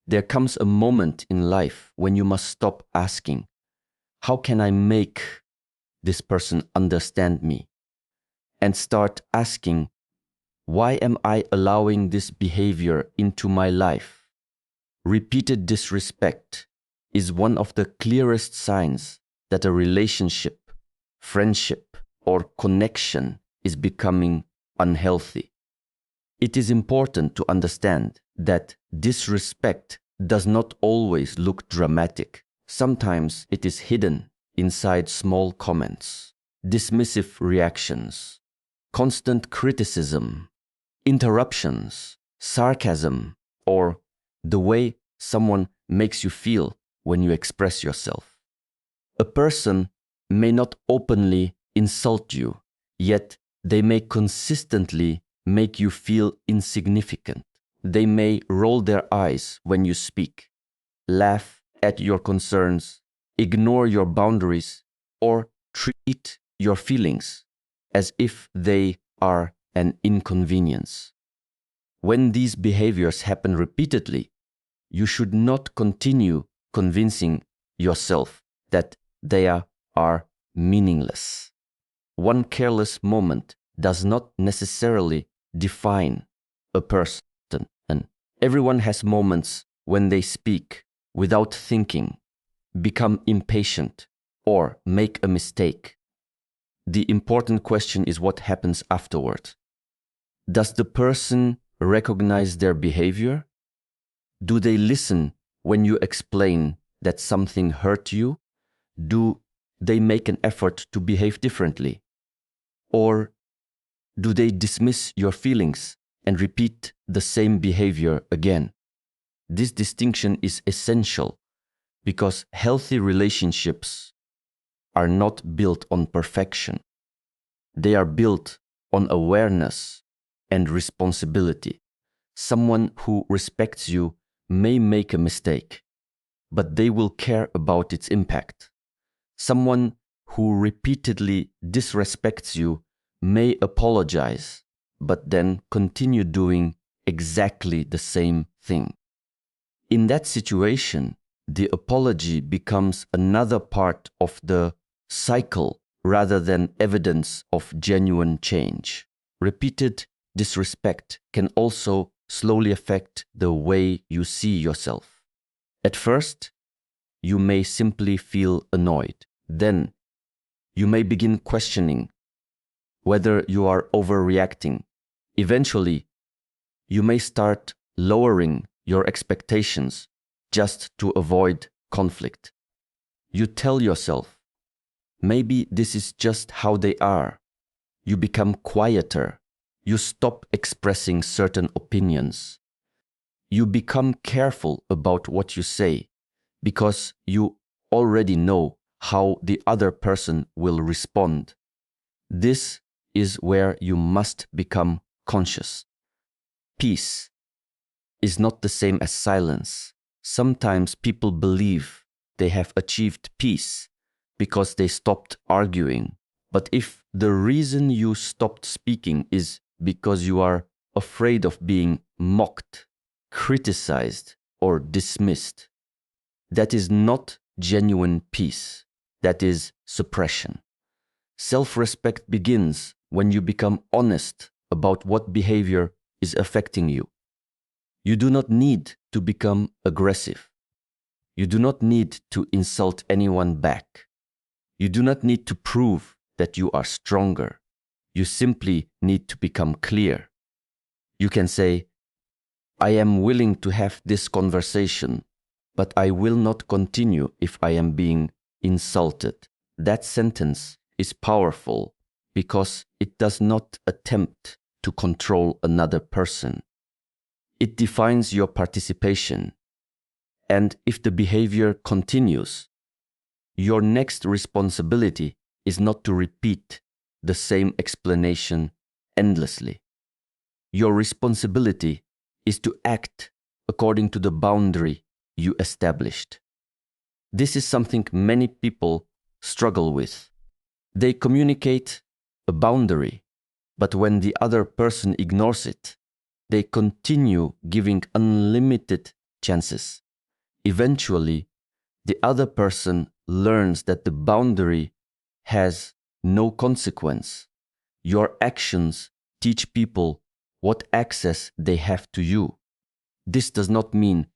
There comes a moment in life when you must stop asking, how can I make this person understand me? And start asking, why am I allowing this behavior into my life? Repeated disrespect is one of the clearest signs that a relationship, friendship, or connection is becoming unhealthy. It is important to understand that disrespect does not always look dramatic. Sometimes it is hidden inside small comments, dismissive reactions, constant criticism, interruptions, sarcasm, or the way someone makes you feel when you express yourself. A person may not openly insult you, yet they may consistently make you feel insignificant. They may roll their eyes when you speak, laugh at your concerns, ignore your boundaries, or treat your feelings as if they are an inconvenience. When these behaviors happen repeatedly, you should not continue convincing yourself that they are meaningless. One careless moment does not necessarily define a person, and everyone has moments when they speak without thinking, become impatient, or make a mistake. The important question is what happens afterward. Does the person recognize their behavior? Do they listen when you explain that something hurt you? Do they make an effort to behave differently? Or do they dismiss your feelings and repeat the same behavior again? This distinction is essential because healthy relationships are not built on perfection. They are built on awareness and responsibility. Someone who respects you may make a mistake, but they will care about its impact. Someone who repeatedly disrespects you may apologize, but then continue doing exactly the same thing. In that situation, the apology becomes another part of the cycle rather than evidence of genuine change. Repeated disrespect can also slowly affect the way you see yourself. At first, you may simply feel annoyed. Then, you may begin questioning whether you are overreacting. Eventually, you may start lowering your expectations just to avoid conflict. You tell yourself, maybe this is just how they are. You become quieter. You stop expressing certain opinions. You become careful about what you say because you already know how the other person will respond. This is where you must become conscious. Peace is not the same as silence. Sometimes people believe they have achieved peace because they stopped arguing. But if the reason you stopped speaking is because you are afraid of being mocked, criticized, or dismissed, that is not genuine peace. That is suppression. Self-respect begins when you become honest about what behavior is affecting you. You do not need to become aggressive. You do not need to insult anyone back. You do not need to prove that you are stronger. You simply need to become clear. You can say, I am willing to have this conversation, but I will not continue if I am being insulted. That sentence is powerful because it does not attempt to control another person. It defines your participation. And if the behavior continues, your next responsibility is not to repeat the same explanation endlessly. Your responsibility is to act according to the boundary you established. This is something many people struggle with. They communicate a boundary, but when the other person ignores it, they continue giving unlimited chances. Eventually, the other person learns that the boundary has no consequence. Your actions teach people what access they have to you. This does not mean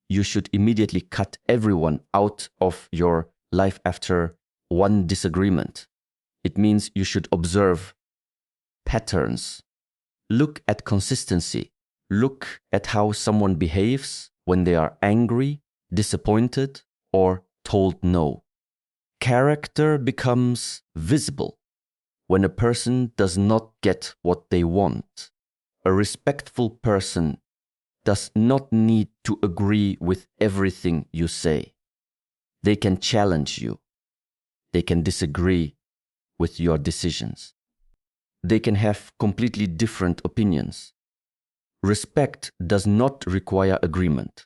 you should immediately cut everyone out of your life after one disagreement. It means you should observe patterns. Look at consistency. Look at how someone behaves when they are angry, disappointed, or told no. Character becomes visible when a person does not get what they want. A respectful person does not need to agree with everything you say. They can challenge you. They can disagree with your decisions. They can have completely different opinions. Respect does not require agreement.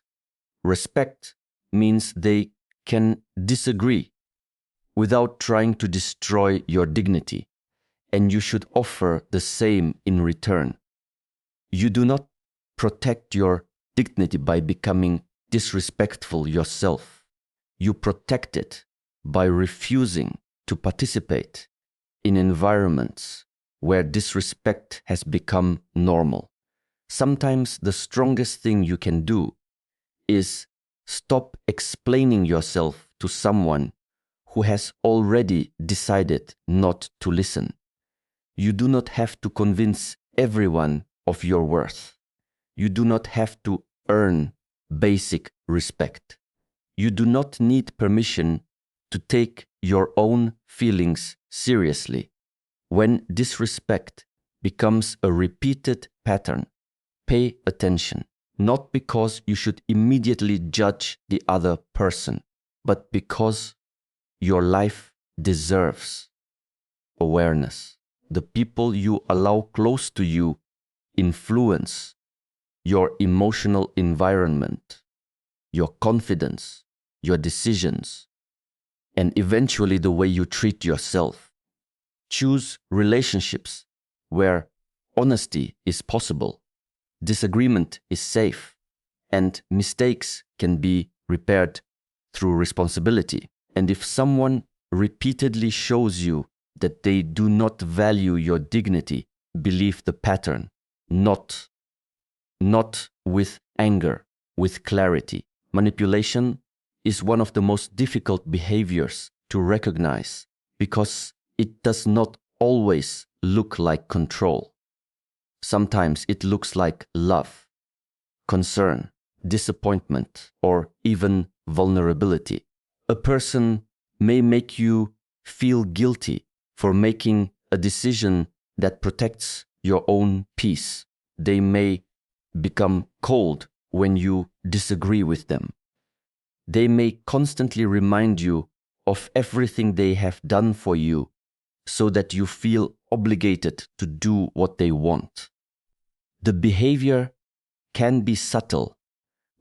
Respect means they can disagree without trying to destroy your dignity, and you should offer the same in return. You do not protect your dignity by becoming disrespectful yourself. You protect it by refusing to participate in environments where disrespect has become normal. Sometimes the strongest thing you can do is stop explaining yourself to someone who has already decided not to listen. You do not have to convince everyone of your worth. You do not have to earn basic respect. You do not need permission to take your own feelings seriously. When disrespect becomes a repeated pattern, pay attention, not because you should immediately judge the other person, but because your life deserves awareness. The people you allow close to you influence your emotional environment, your confidence, your decisions, and eventually the way you treat yourself. Choose relationships where honesty is possible, disagreement is safe, and mistakes can be repaired through responsibility. And if someone repeatedly shows you that they do not value your dignity, believe the pattern, not with anger, with clarity. Manipulation is one of the most difficult behaviors to recognize because it does not always look like control. Sometimes it looks like love, concern, disappointment, or even vulnerability. A person may make you feel guilty for making a decision that protects your own peace. They may become cold when you disagree with them. They may constantly remind you of everything they have done for you so that you feel obligated to do what they want. The behavior can be subtle,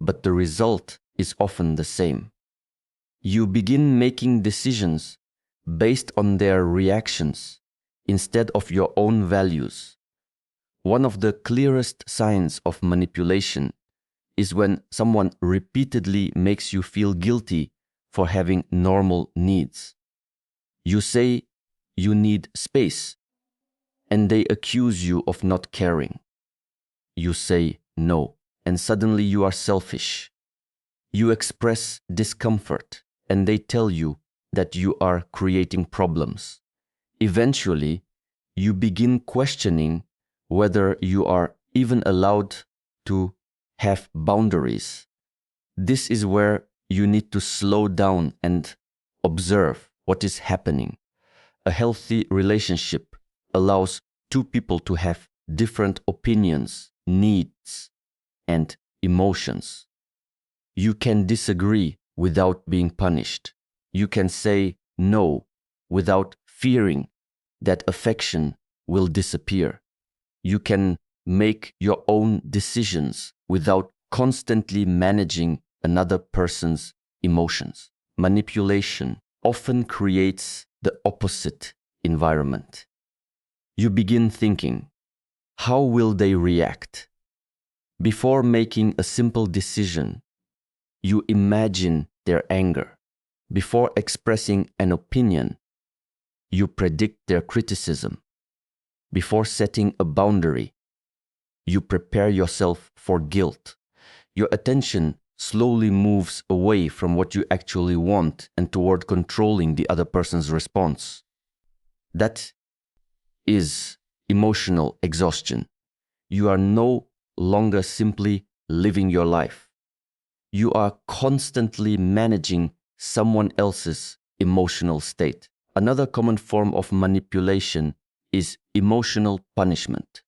but the result is often the same. You begin making decisions based on their reactions instead of your own values. One of the clearest signs of manipulation is when someone repeatedly makes you feel guilty for having normal needs. You say you need space, and they accuse you of not caring. You say no, and suddenly you are selfish. You express discomfort, and they tell you that you are creating problems. Eventually, you begin questioning whether you are even allowed to have boundaries. This is where you need to slow down and observe what is happening. A healthy relationship allows two people to have different opinions, needs, and emotions. You can disagree without being punished. You can say no without fearing that affection will disappear. You can make your own decisions without constantly managing another person's emotions. Manipulation often creates the opposite environment. You begin thinking, how will they react? Before making a simple decision, you imagine their anger. Before expressing an opinion, you predict their criticism. Before setting a boundary, you prepare yourself for guilt. Your attention slowly moves away from what you actually want and toward controlling the other person's response. That is emotional exhaustion. You are no longer simply living your life. You are constantly managing someone else's emotional state. Another common form of manipulation is emotional punishment.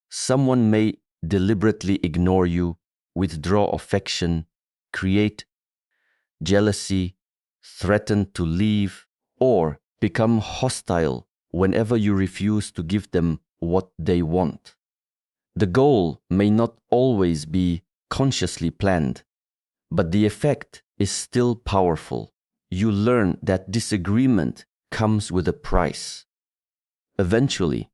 Someone may deliberately ignore you, withdraw affection, create jealousy, threaten to leave, or become hostile whenever you refuse to give them what they want. The goal may not always be consciously planned, but the effect is still powerful. You learn that disagreement comes with a price. Eventually,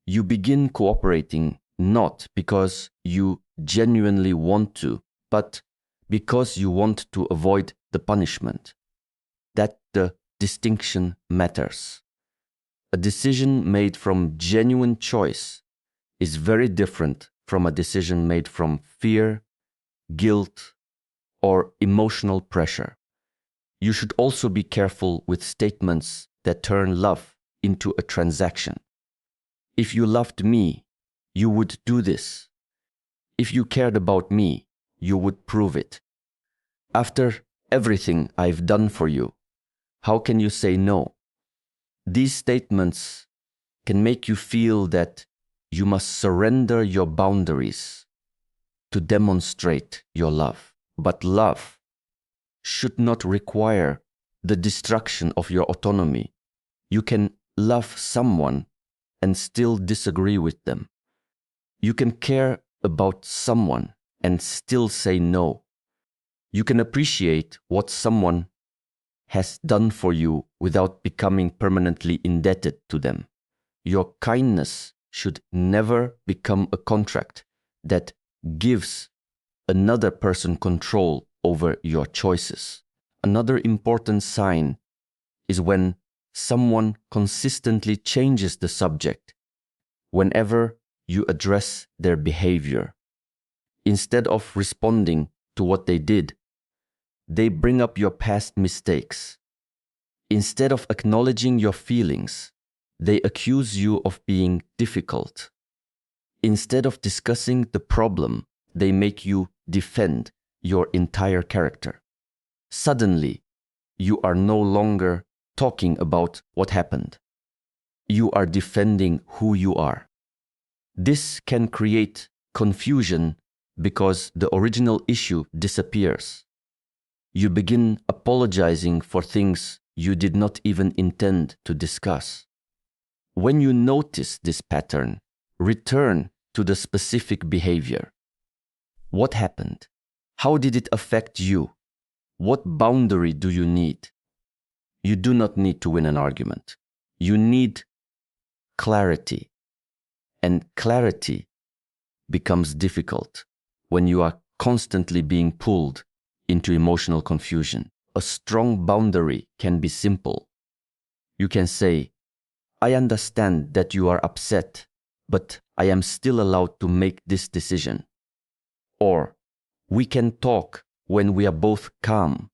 you begin cooperating not because you genuinely want to, but because you want to avoid the punishment. That the distinction matters. A decision made from genuine choice is very different from a decision made from fear, guilt, or emotional pressure. You should also be careful with statements that turn love into a transaction. If you loved me, you would do this. If you cared about me, you would prove it. After everything I've done for you, how can you say no? These statements can make you feel that you must surrender your boundaries to demonstrate your love. But love should not require the destruction of your autonomy. You can love someone and still disagree with them. You can care about someone and still say no. You can appreciate what someone has done for you without becoming permanently indebted to them. Your kindness should never become a contract that gives another person control over your choices. Another important sign is when someone consistently changes the subject whenever you address their behavior. Instead of responding to what they did, they bring up your past mistakes. Instead of acknowledging your feelings, they accuse you of being difficult. Instead of discussing the problem, they make you defend your entire character. Suddenly, you are no longer talking about what happened. You are defending who you are. This can create confusion because the original issue disappears. You begin apologizing for things you did not even intend to discuss. When you notice this pattern, return to the specific behavior. What happened? How did it affect you? What boundary do you need? You do not need to win an argument. You need clarity. And clarity becomes difficult when you are constantly being pulled into emotional confusion. A strong boundary can be simple. You can say, I understand that you are upset, but I am still allowed to make this decision. Or, we can talk when we are both calm,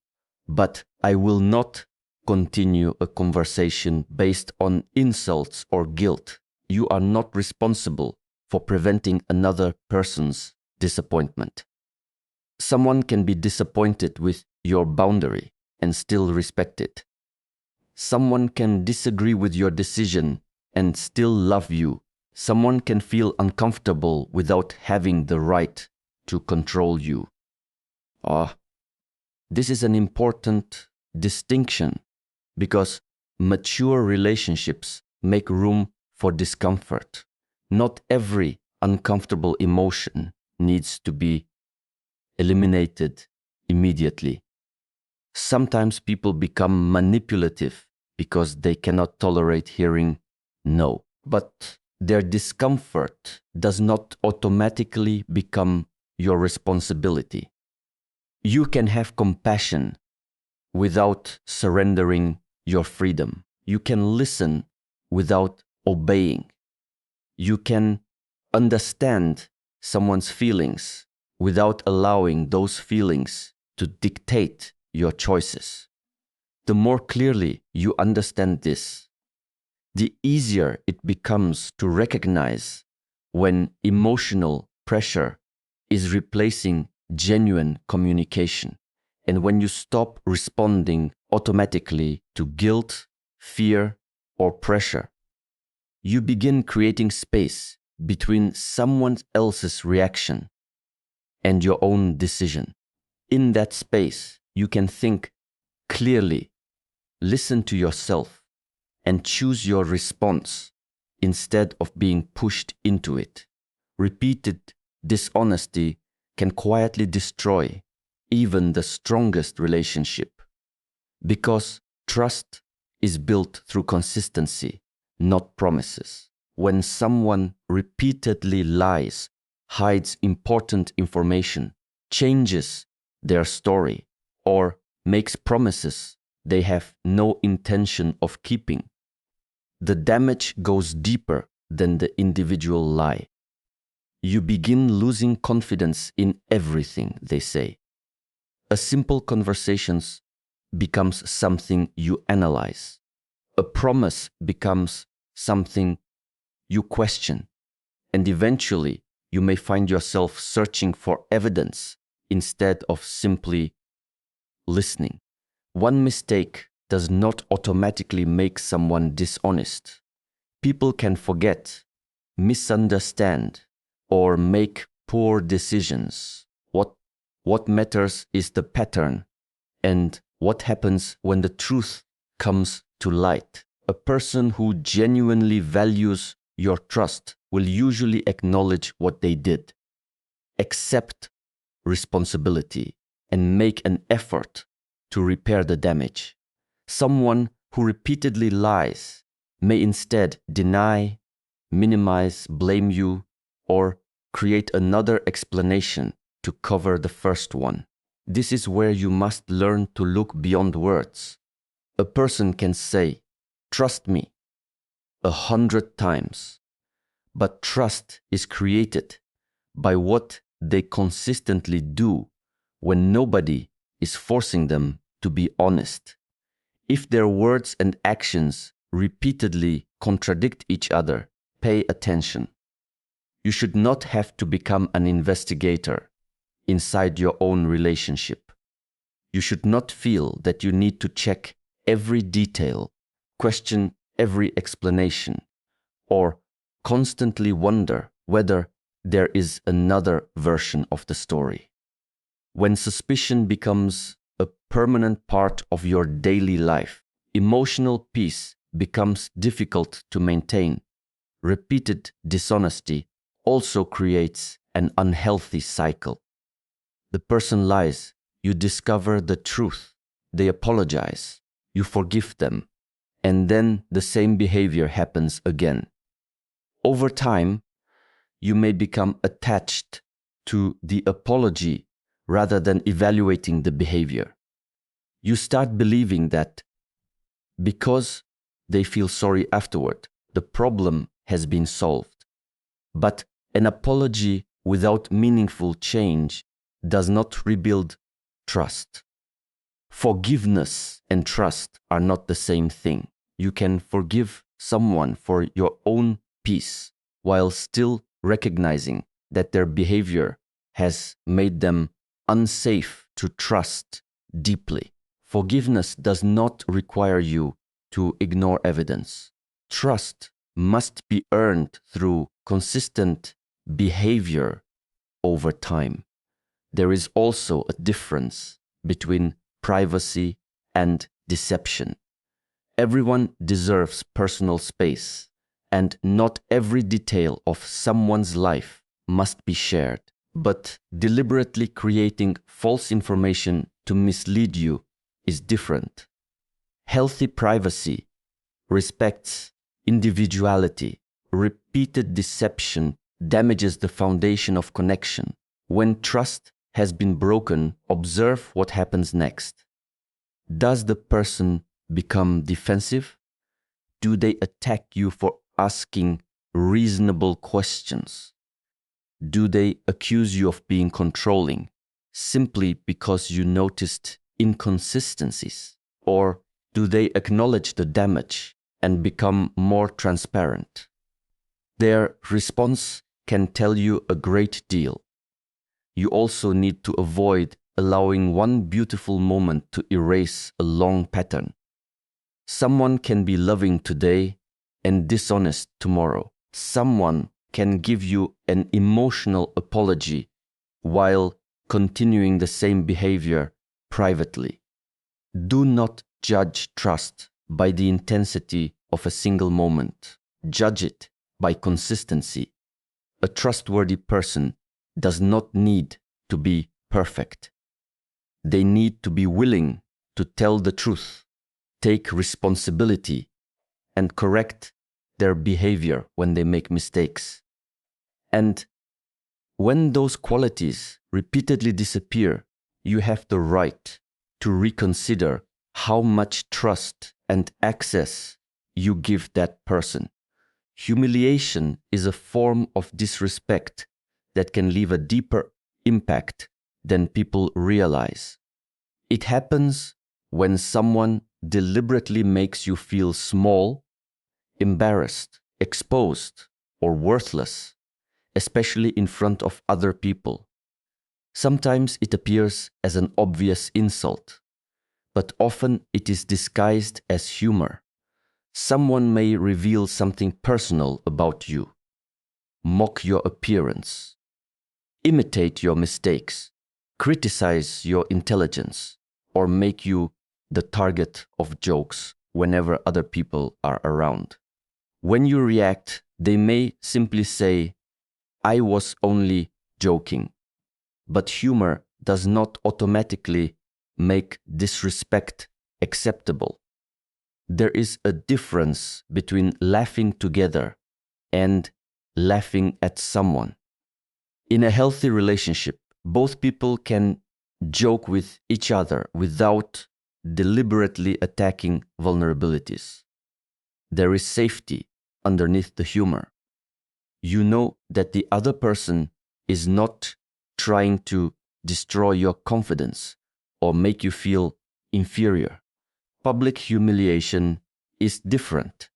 but I will not continue a conversation based on insults or guilt. You are not responsible for preventing another person's disappointment. Someone can be disappointed with your boundary and still respect it. Someone can disagree with your decision and still love you. Someone can feel uncomfortable without having the right to control you. This is an important distinction because mature relationships make room for discomfort. Not every uncomfortable emotion needs to be eliminated immediately. Sometimes people become manipulative because they cannot tolerate hearing no. But their discomfort does not automatically become your responsibility. You can have compassion without surrendering your freedom. You can listen without obeying. You can understand someone's feelings without allowing those feelings to dictate your choices. The more clearly you understand this, the easier it becomes to recognize when emotional pressure is replacing genuine communication, and when you stop responding automatically to guilt, fear, or pressure. You begin creating space between someone else's reaction and your own decision. In that space, you can think clearly, listen to yourself, and choose your response instead of being pushed into it. Repeated dishonesty can quietly destroy even the strongest relationship, because trust is built through consistency, not promises. When someone repeatedly lies, hides important information, changes their story, or makes promises they have no intention of keeping, the damage goes deeper than the individual lie. You begin losing confidence in everything they say. A simple conversation becomes something you analyze. A promise becomes something you question. And eventually, you may find yourself searching for evidence instead of simply listening. One mistake does not automatically make someone dishonest. People can forget, misunderstand, or make poor decisions. What matters is the pattern and what happens when the truth comes to light. A person who genuinely values your trust will usually acknowledge what they did, accept responsibility, and make an effort to repair the damage. Someone who repeatedly lies may instead deny, minimize, blame you, or create another explanation to cover the first one. This is where you must learn to look beyond words. A person can say, "Trust me," 100 times, but trust is created by what they consistently do when nobody is forcing them to be honest. If their words and actions repeatedly contradict each other, pay attention. You should not have to become an investigator inside your own relationship. You should not feel that you need to check every detail, question every explanation, or constantly wonder whether there is another version of the story. When suspicion becomes a permanent part of your daily life, emotional peace becomes difficult to maintain. Repeated dishonesty also creates an unhealthy cycle. The person lies, you discover the truth, they apologize, you forgive them, and then the same behavior happens again. Over time, you may become attached to the apology rather than evaluating the behavior. You start believing that because they feel sorry afterward, the problem has been solved. But an apology without meaningful change does not rebuild trust. Forgiveness and trust are not the same thing. You can forgive someone for your own peace while still recognizing that their behavior has made them unsafe to trust deeply. Forgiveness does not require you to ignore evidence. Trust must be earned through consistent behavior over time. There is also a difference between privacy and deception. Everyone deserves personal space, and not every detail of someone's life must be shared. But deliberately creating false information to mislead you is different. Healthy privacy respects individuality. Repeated deception damages the foundation of connection. When trust has been broken, observe what happens next. Does the person become defensive? Do they attack you for asking reasonable questions? Do they accuse you of being controlling simply because you noticed inconsistencies? Or do they acknowledge the damage and become more transparent? Their response can tell you a great deal. You also need to avoid allowing one beautiful moment to erase a long pattern. Someone can be loving today and dishonest tomorrow. Someone can give you an emotional apology while continuing the same behavior privately. Do not judge trust by the intensity of a single moment. Judge it by consistency. A trustworthy person does not need to be perfect. They need to be willing to tell the truth, take responsibility, and correct their behavior when they make mistakes. And when those qualities repeatedly disappear, you have the right to reconsider how much trust and access you give that person. Humiliation is a form of disrespect that can leave a deeper impact than people realize. It happens when someone deliberately makes you feel small, embarrassed, exposed, or worthless, especially in front of other people. Sometimes it appears as an obvious insult, but often it is disguised as humor. Someone may reveal something personal about you, mock your appearance, imitate your mistakes, criticize your intelligence, or make you the target of jokes whenever other people are around. When you react, they may simply say, "I was only joking." But humor does not automatically make disrespect acceptable. There is a difference between laughing together and laughing at someone. In a healthy relationship, both people can joke with each other without deliberately attacking vulnerabilities. There is safety underneath the humor. You know that the other person is not trying to destroy your confidence or make you feel inferior. Public humiliation is different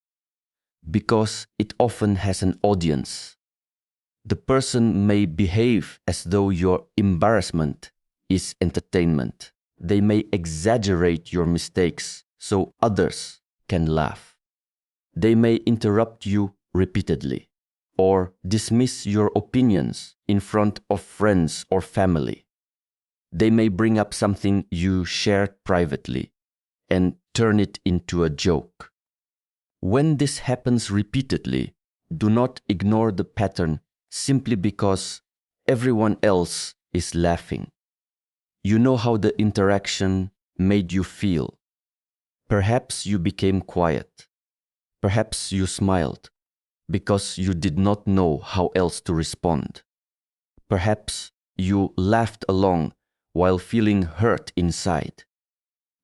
because it often has an audience. The person may behave as though your embarrassment is entertainment. They may exaggerate your mistakes so others can laugh. They may interrupt you repeatedly or dismiss your opinions in front of friends or family. They may bring up something you shared privately and turn it into a joke. When this happens repeatedly, do not ignore the pattern simply because everyone else is laughing. You know how the interaction made you feel. Perhaps you became quiet. Perhaps you smiled because you did not know how else to respond. Perhaps you laughed along while feeling hurt inside.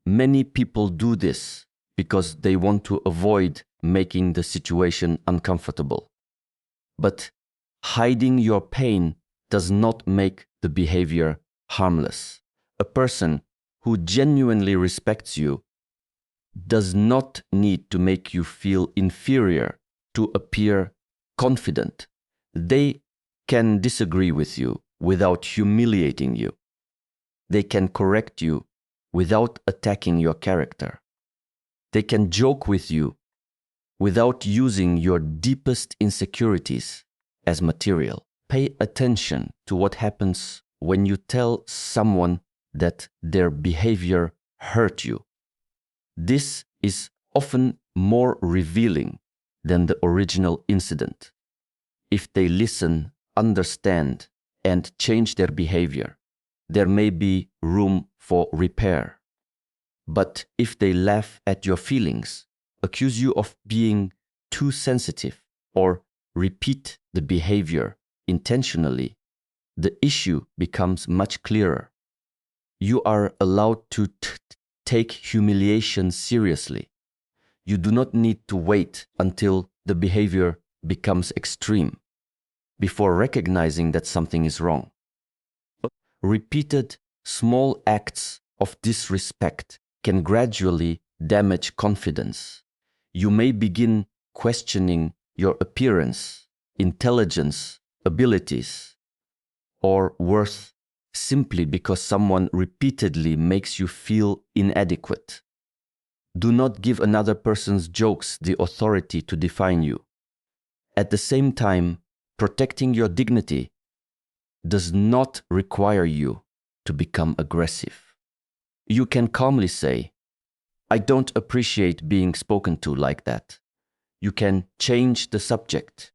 Many people do this because they want to avoid making the situation uncomfortable. But hiding your pain does not make the behavior harmless. A person who genuinely respects you does not need to make you feel inferior to appear confident. They can disagree with you without humiliating you. They can correct you without attacking your character. They can joke with you without using your deepest insecurities as material. Pay attention to what happens when you tell someone that their behavior hurt you. This is often more revealing than the original incident. If they listen, understand, and change their behavior, there may be room for repair. But if they laugh at your feelings, accuse you of being too sensitive, or repeat the behavior intentionally, the issue becomes much clearer. You are allowed to take humiliation seriously. You do not need to wait until the behavior becomes extreme before recognizing that something is wrong. Repeated small acts of disrespect can gradually damage confidence. You may begin questioning your appearance, intelligence, abilities, or worth simply because someone repeatedly makes you feel inadequate. Do not give another person's jokes the authority to define you. At the same time, protecting your dignity does not require you to become aggressive. You can calmly say, "I don't appreciate being spoken to like that." You can change the subject.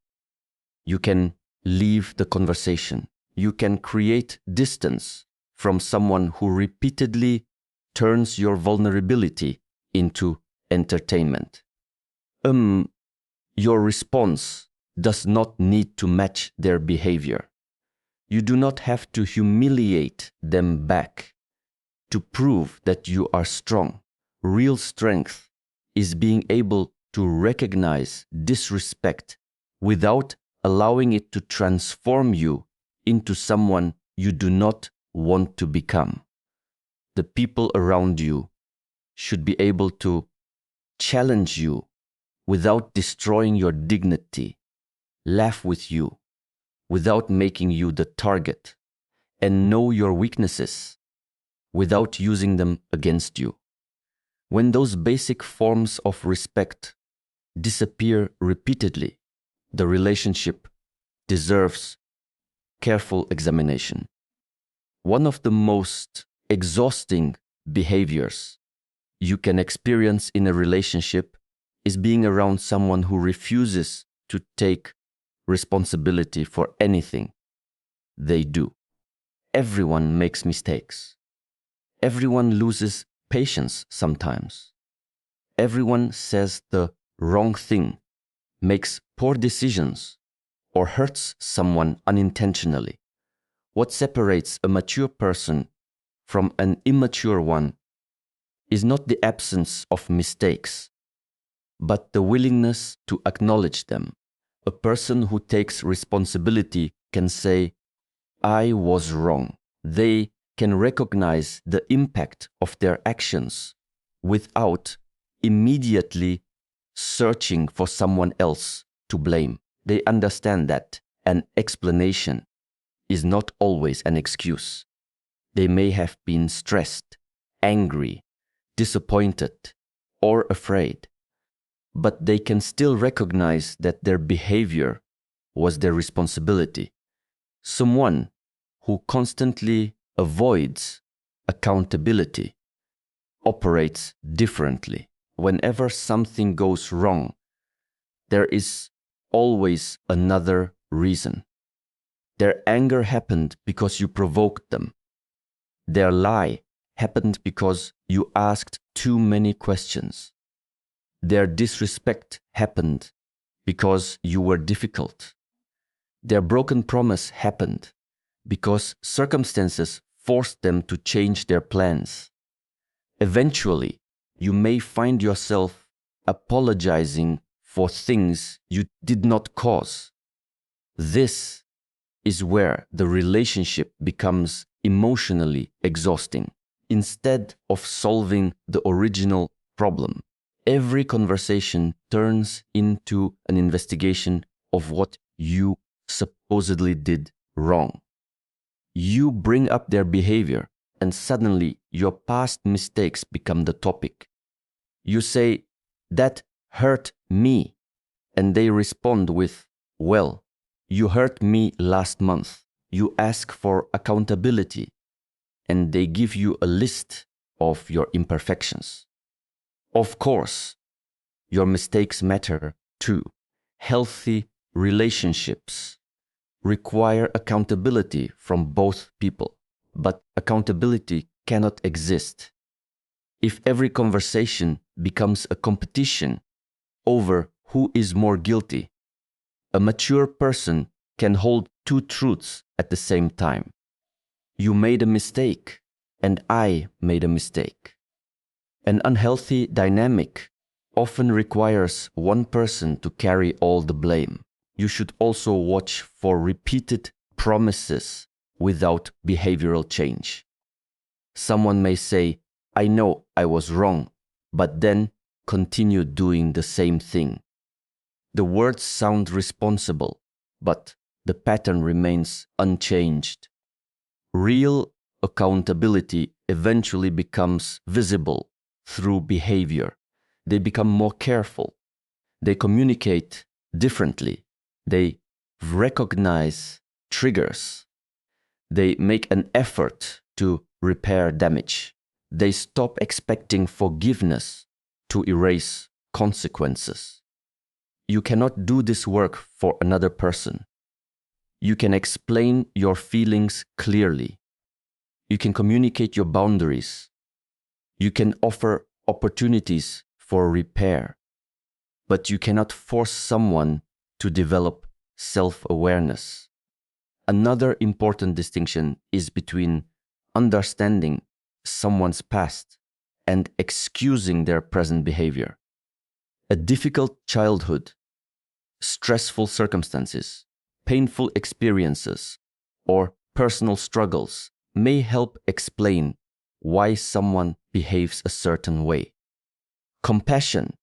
You can leave the conversation. You can create distance from someone who repeatedly turns your vulnerability into entertainment. Your response does not need to match their behavior. You do not have to humiliate them back to prove that you are strong. Real strength is being able to recognize disrespect without allowing it to transform you into someone you do not want to become. The people around you should be able to challenge you without destroying your dignity, laugh with you without making you the target, and know your weaknesses without using them against you. When those basic forms of respect disappear repeatedly, the relationship deserves careful examination. One of the most exhausting behaviors you can experience in a relationship is being around someone who refuses to take responsibility for anything they do. Everyone makes mistakes. Everyone loses patience sometimes. Everyone says the wrong thing, makes poor decisions, or hurts someone unintentionally. What separates a mature person from an immature one is not the absence of mistakes, but the willingness to acknowledge them. A person who takes responsibility can say, "I was wrong." They can recognize the impact of their actions without immediately searching for someone else to blame. They understand that an explanation is not always an excuse. They may have been stressed, angry, disappointed, or afraid, but they can still recognize that their behavior was their responsibility. Someone who constantly avoids accountability operates differently. Whenever something goes wrong, there is always another reason. Their anger happened because you provoked them. Their lie happened because you asked too many questions. Their disrespect happened because you were difficult. Their broken promise happened because circumstances forced them to change their plans. Eventually, you may find yourself apologizing for things you did not cause. This is where the relationship becomes emotionally exhausting. Instead of solving the original problem, every conversation turns into an investigation of what you supposedly did wrong. You bring up their behavior, and suddenly your past mistakes become the topic. You say, "That hurt me," and they respond with, "Well, you hurt me last month." You ask for accountability, and they give you a list of your imperfections. Of course, your mistakes matter too. Healthy relationships require accountability from both people, but accountability cannot exist if every conversation becomes a competition over who is more guilty. A mature person can hold two truths at the same time. You made a mistake, and I made a mistake. An unhealthy dynamic often requires one person to carry all the blame. You should also watch for repeated promises without behavioral change. Someone may say, I know I was wrong, but then continue doing the same thing. The words sound responsible, but the pattern remains unchanged. Real accountability eventually becomes visible through behavior. They become more careful. They communicate differently. They recognize triggers. They make an effort to repair damage. They stop expecting forgiveness to erase consequences. You cannot do this work for another person. You can explain your feelings clearly. You can communicate your boundaries. You can offer opportunities for repair. But you cannot force someone to develop self-awareness. Another important distinction is between understanding someone's past and excusing their present behavior. A difficult childhood, stressful circumstances, painful experiences, or personal struggles may help explain why someone behaves a certain way. Compassion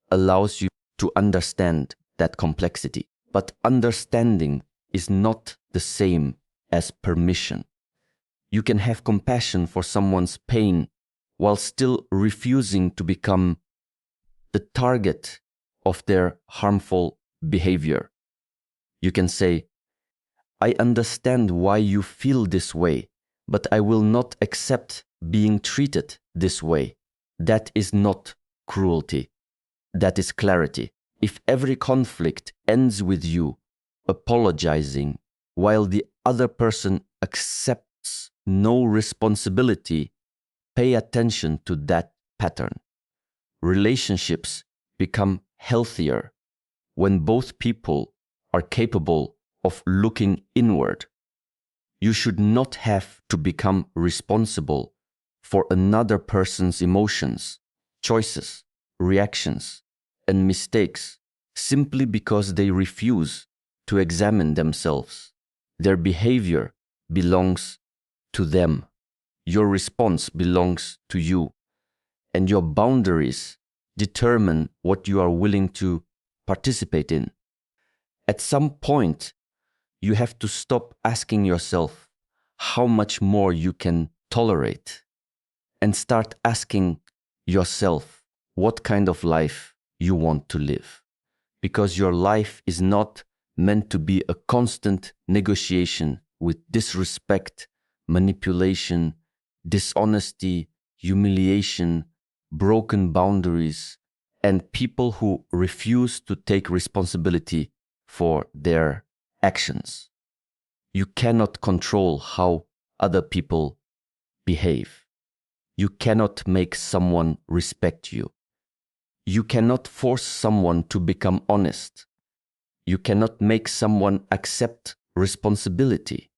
allows you to understand that complexity, but understanding is not the same as permission. You can have compassion for someone's pain while still refusing to become the target of their harmful behavior. You can say, I understand why you feel this way, but I will not accept being treated this way. That is not cruelty. That is clarity. If every conflict ends with you apologizing while the other person accepts no responsibility, pay attention to that pattern. Relationships become healthier when both people are capable of looking inward. You should not have to become responsible for another person's emotions, choices, reactions, and mistakes simply because they refuse to examine themselves. Their behavior belongs to them. Your response belongs to you. And your boundaries determine what you are willing to participate in. At some point, you have to stop asking yourself how much more you can tolerate and start asking yourself what kind of life you want to live. Because your life is not meant to be a constant negotiation with disrespect, manipulation, dishonesty, humiliation, broken boundaries, and people who refuse to take responsibility for their actions. You cannot control how other people behave. You cannot make someone respect you. You cannot force someone to become honest. You cannot make someone accept responsibility.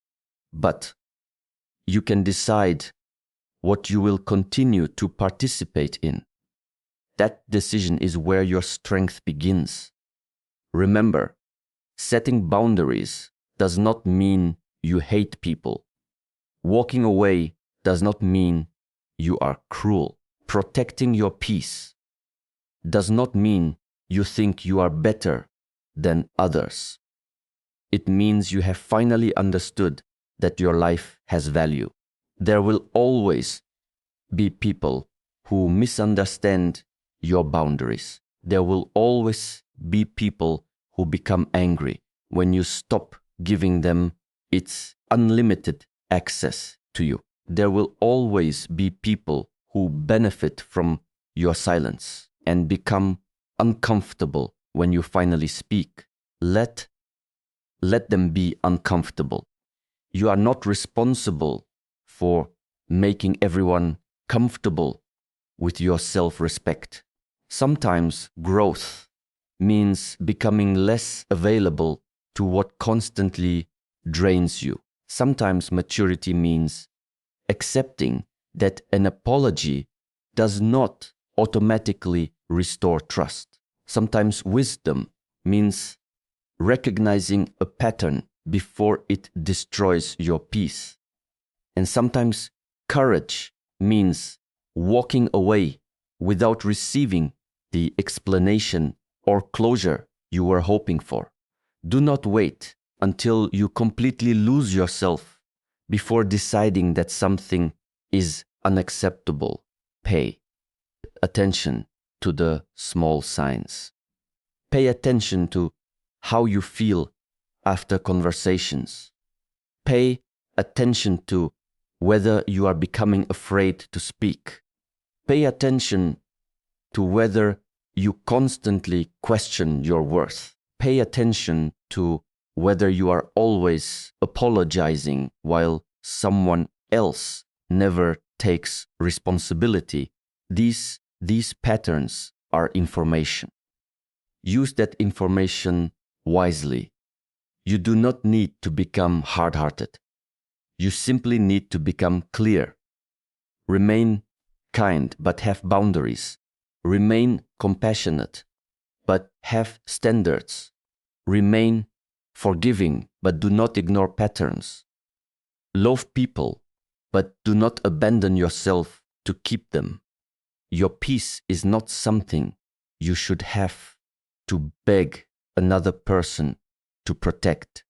But you can decide what you will continue to participate in. That decision is where your strength begins. Remember, setting boundaries does not mean you hate people. Walking away does not mean you are cruel. Protecting your peace does not mean you think you are better than others. It means you have finally understood that your life has value. There will always be people who misunderstand your boundaries. There will always be people who become angry when you stop giving them its unlimited access to you. There will always be people who benefit from your silence and become uncomfortable when you finally speak. Let them be uncomfortable. You are not responsible for making everyone comfortable with your self-respect. Sometimes growth means becoming less available to what constantly drains you. Sometimes maturity means accepting that an apology does not automatically restore trust. Sometimes wisdom means recognizing a pattern before it destroys your peace. And sometimes courage means walking away without receiving the explanation or closure you were hoping for. Do not wait until you completely lose yourself before deciding that something is unacceptable. Pay attention to the small signs. Pay attention to how you feel after conversations. Pay attention to whether you are becoming afraid to speak. Pay attention to whether you constantly question your worth. Pay attention to whether you are always apologizing while someone else never takes responsibility. These patterns are information. Use that information wisely. You do not need to become hard-hearted. You simply need to become clear. Remain kind, but have boundaries. Remain compassionate, but have standards. Remain forgiving, but do not ignore patterns. Love people, but do not abandon yourself to keep them. Your peace is not something you should have to beg another person to protect.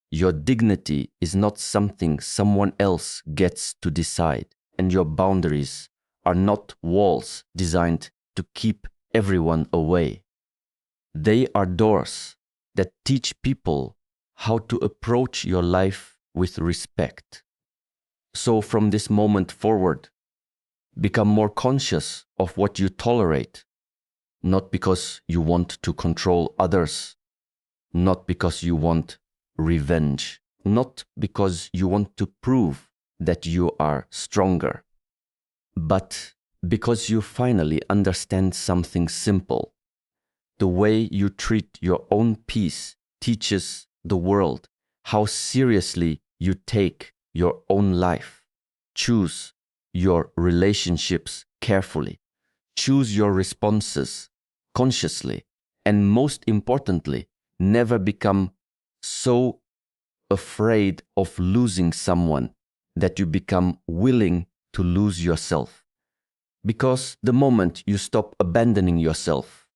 Your dignity is not something someone else gets to decide, and your boundaries are not walls designed to keep everyone away. They are doors that teach people how to approach your life with respect. So from this moment forward, become more conscious of what you tolerate, not because you want to control others, not because you want revenge, not because you want to prove that you are stronger, but because you finally understand something simple. The way you treat your own peace teaches the world how seriously you take your own life. Choose your relationships carefully. Choose your responses consciously. And most importantly, never become so afraid of losing someone that you become willing to lose yourself. Because the moment you stop abandoning yourself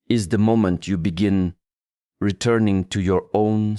is the moment you begin returning to your own